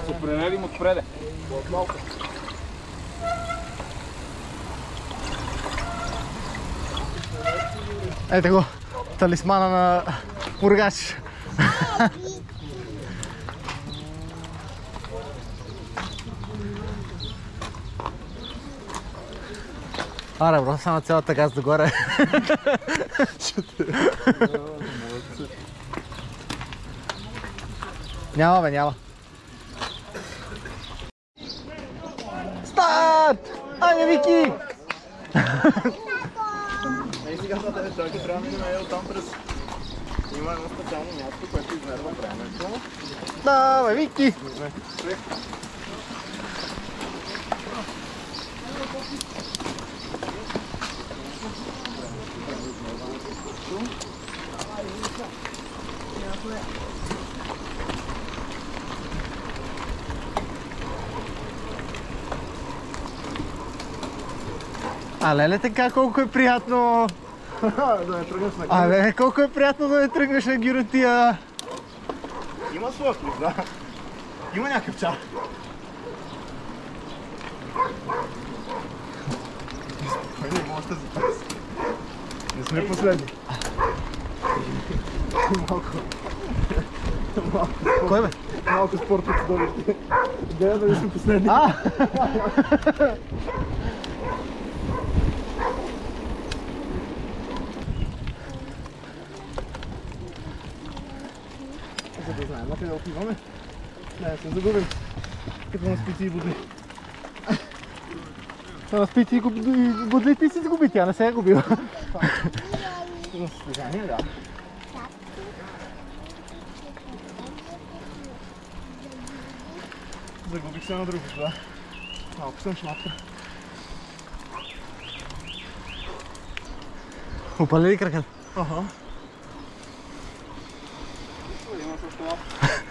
се прередим отпреде. От малко. Ето го, талисмана на Бургач. Аре, бро, само цялата газ догоре. Няма, бе, няма. Старт! Айде, Вики! И сега за тебе чакай, трябва да минем оттам през... Има едно специално място, което измерва времето. Давай, Вики! А леле така, колко е приятно! Да не тръгнеш на А леле, колко е приятно да не тръгнеш на гиротия! Има своя вкус, да. Има някакъв чар. Спокойно, може да запаси. Не сме последни. Кой бе? Малко спорт от чудовище. Гледа дали сме последни. За да знаем, къде отиваме. Не се загубим. Като на спици и бодли. На спици и бодли ти си сгуби, тя не се е губила. На състезание, да. Загубих се на друго, да. Малко съм шматка. Опали ли краката? Ага. Има също лап.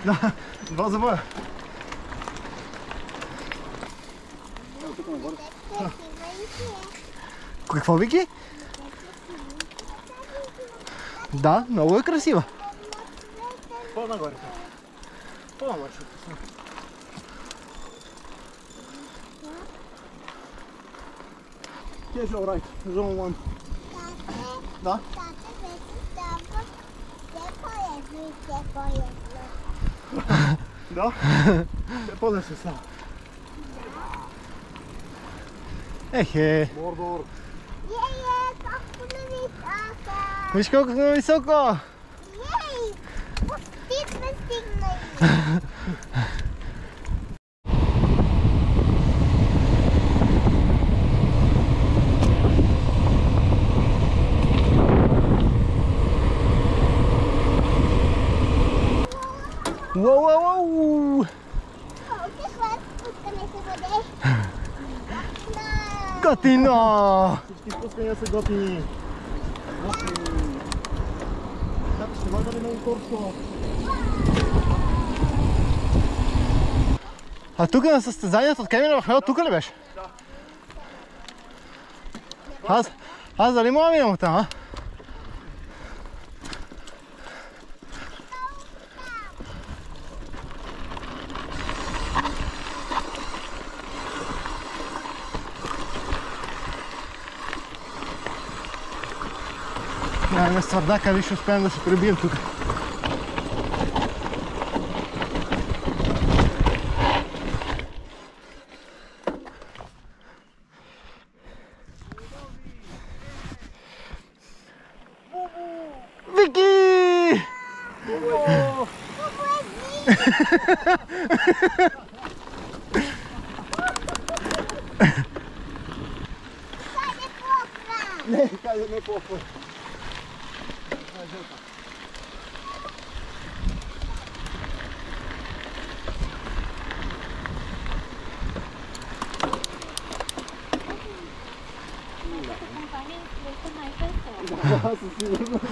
Да, два забоя. Тук нагоре. Какво, Вики? Да, много е красива. По-нагоре. По-нагоре ще пусна. Here's your right, zone 1. Да? Да? По-да се става. Ехе. Мордор. Виж колко сме високо! Ей! Пусти сме стигнали! Уау! Какво спускане се бъде? Готино! Всички спускания са готини. Как ще вадаме на укорство? А тук на състезанието от Кемина Махмел, тук ли беше? Да. Аз дали мога минам оттам, а? Нямаме с твърдака, ли ще успеем да се пребием тук. Вики! Не, хайде не по-път. Да, със сигурност.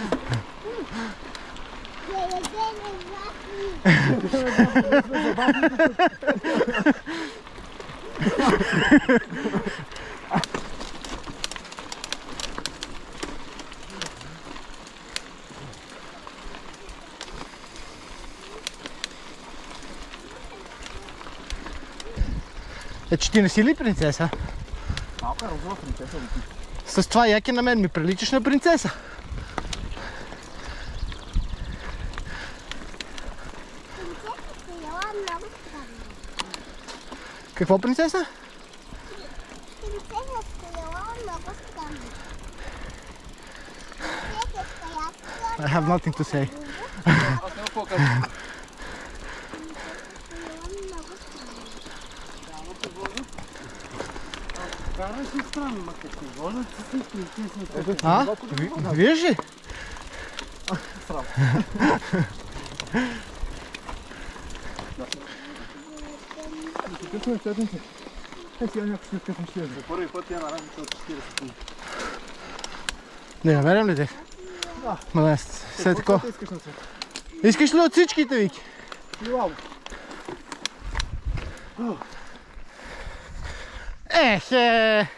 Че ти не си ли принцеса? Малка розова принцеса Вики. С това яки на мен ми приличаш на принцеса. Принцесата яла много странно. Какво принцеса? Принцесата яла много странно. Принцесата яла I have nothing to say. Аз няма какво казвам. много странно. Няма те вълна. Караш ли странно, ма като се вълна, ти си принцесната. А? Виж ли? Срам. Късно е седмица. Сега някой ще късно ще за първи път я наразица от 40 секунди. Не намерям ли те? Да. Ма не, след тако. Искаш на света? Искаш ли от всичките, Вики? Милаво. Ехе!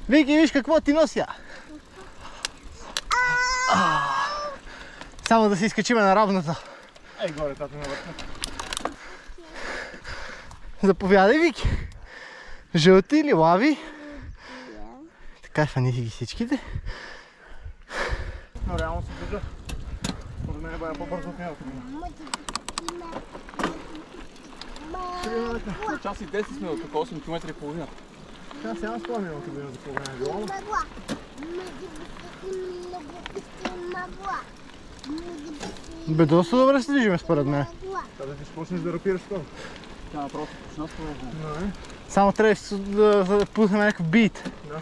Вики, виж какво ти нося. Само да се изкачиме на равната. Ей, горе, тато ме въртна. Заповядай, Вики. Жълти или лави? Така, фани си ги всичките. Но реално се държа. Според мен бая по-бързо от миналата година. Час и 10 сме от тук, 8 км и половина. Сега няма спомня миналата година за какво време е било. Бе, доста добре се движиме според мен. Та да ти ще почнеш да рапираш това. Тя просто почна според мен. Само трябва да пуснем някакъв бит. Да.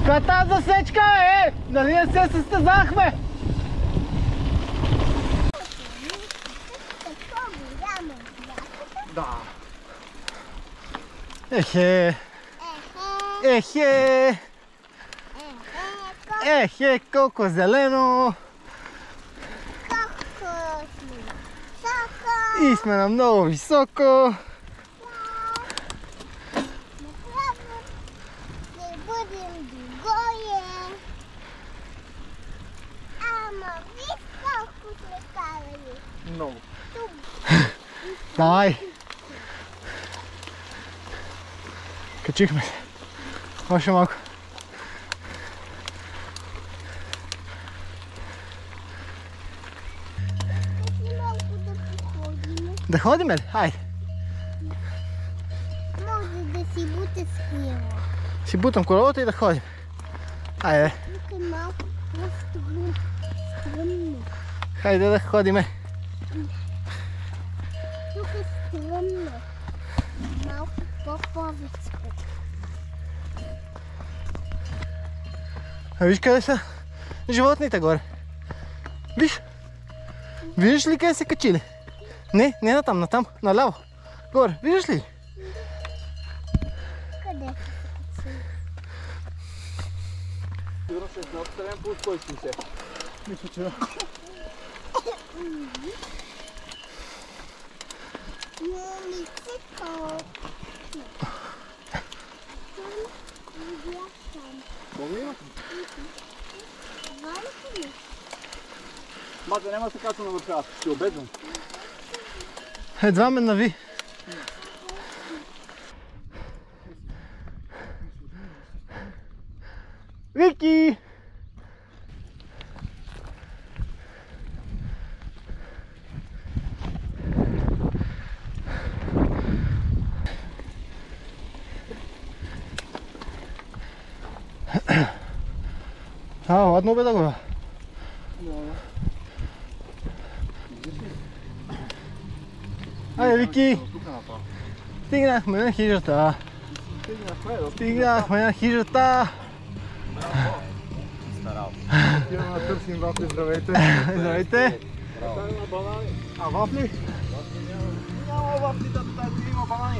Каква засечка е? Нали не се състезахме? Да. Ехе, ехе, ехе, колко зелено. И сме на много високо. Много. Давай. Качихме се. Още малко. Да ходим ли? Хайде. Може да си буте с колело. Си бутам колелото и да ходим. Хайде. Тук е малко по-стръмно. Хайде да ходиме. Тук е стръмно. Малко по-повече. А виж къде са животните горе. Виж. Виждаш ли къде се качили? Не, не натам, натам, наляво. Горе, виждаш ли? Къде? Сигурно ще сме отстранен по 160. Мисля, че... Помни има? Мата, няма да се качва на върха, ще обедвам. Едва ме нави. Вики! Ладно бе да го. Айде, Вики! Стигнахме на хижата. Стигнахме на хижата. Отиваме да търсим вафли, здравейте. Здравейте. Има банани. А вафли? Няма вафли, да има банани.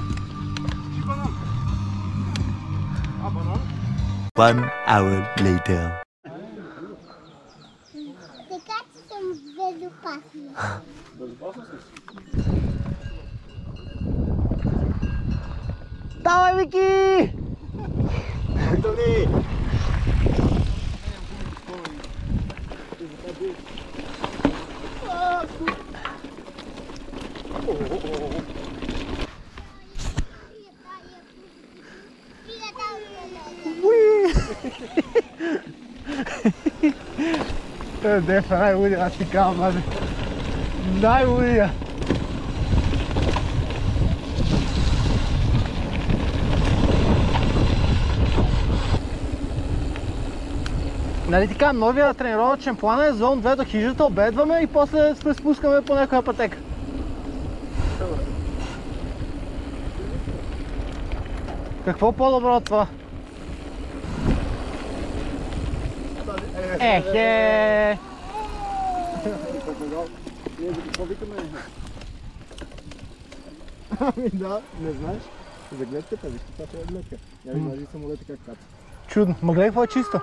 И банан. А банан? 1 hour later. Така че съм безопасна. Безопасно си. Давай, Вики! Антони! Дефа, най-лудия, аз ти казвам, младе. Най-лудия. Нали така, новия тренировъчен план е зон 2 до хижата, обедваме и после се спускаме по някоя пътека. Какво по-добро от това? Ехе! Ние за какво викаме? Ами да, не знаеш. За гледката, виж каква е гледка. Я ви кажи самолета как каца. Чудно. Ма гледай какво е чисто.